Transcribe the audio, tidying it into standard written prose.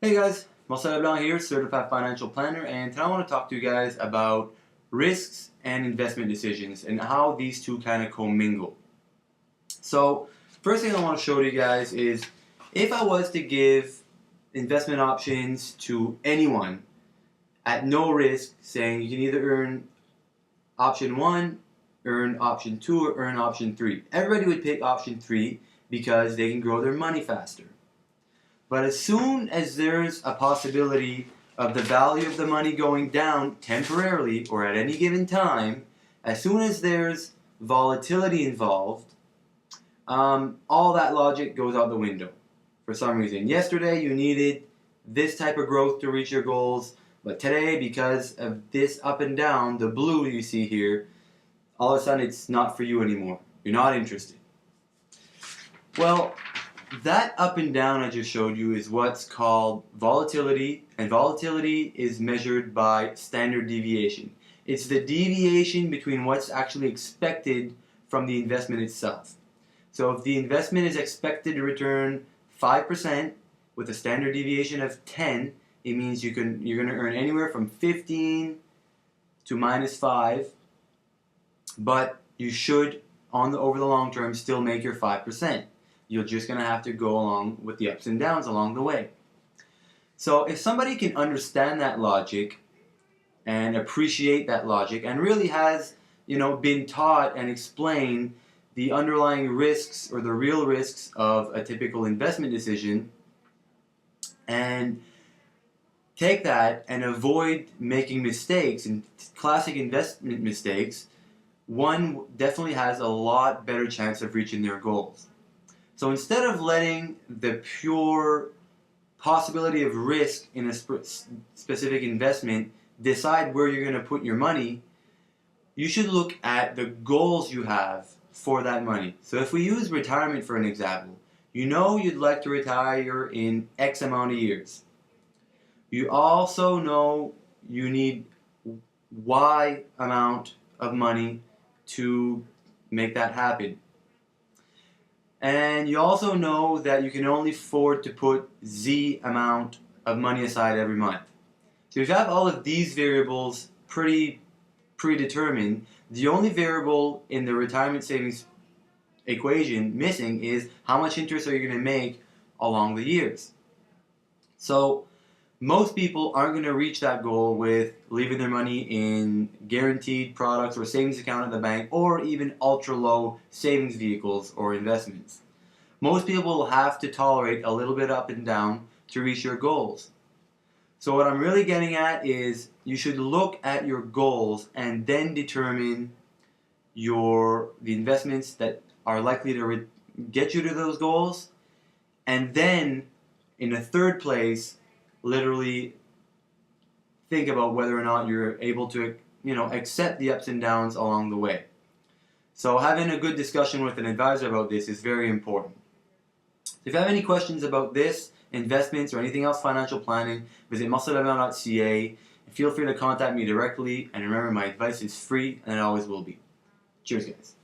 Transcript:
Hey guys, Marcel LeBlanc here, Certified Financial Planner, and today I want to talk to you guys about risks and investment decisions and how these two kind of commingle. So, first thing I want to show you guys is if I was to give investment options to anyone at no risk, saying you can either earn option 1, earn option 2, or earn option 3. Everybody would pick option 3 because they can grow their money faster. But as soon as there's a possibility of the value of the money going down temporarily or at any given time, as soon as there's volatility involved, all that logic goes out the window for some reason. Yesterday you needed this type of growth to reach your goals, but today, because of this up and down, the blue you see here, all of a sudden it's not for you anymore. You're not interested. Well, that up and down I just showed you is what's called volatility, and volatility is measured by standard deviation. It's the deviation between what's actually expected from the investment itself. So if the investment is expected to return 5% with a standard deviation of 10, it means you're going to earn anywhere from 15 to -5, but you should, over the long term, still make your 5%. You're just going to have to go along with the ups and downs along the way. So if somebody can understand that logic and appreciate that logic and really has, been taught and explained the underlying risks or the real risks of a typical investment decision, and take that and avoid making mistakes and classic investment mistakes, one definitely has a lot better chance of reaching their goals. So instead of letting the pure possibility of risk in a specific investment decide where you're going to put your money, you should look at the goals you have for that money. So if we use retirement for an example, you'd like to retire in X amount of years. You also know you need Y amount of money to make that happen. And you also know that you can only afford to put Z amount of money aside every month. So if you have all of these variables pretty predetermined, the only variable in the retirement savings equation missing is how much interest are you going to make along the years. So most people aren't going to reach that goal with leaving their money in guaranteed products or savings account at the bank or even ultra low savings vehicles or investments. Most people will have to tolerate a little bit up and down to reach your goals. So what I'm really getting at is you should look at your goals and then determine the investments that are likely to get you to those goals, and then in the third place, literally think about whether or not you're able to, accept the ups and downs along the way. So having a good discussion with an advisor about this is very important. If you have any questions about this, investments, or anything else financial planning, visit marcelleblanc.ca and feel free to contact me directly. And remember, my advice is free and it always will be. Cheers, guys.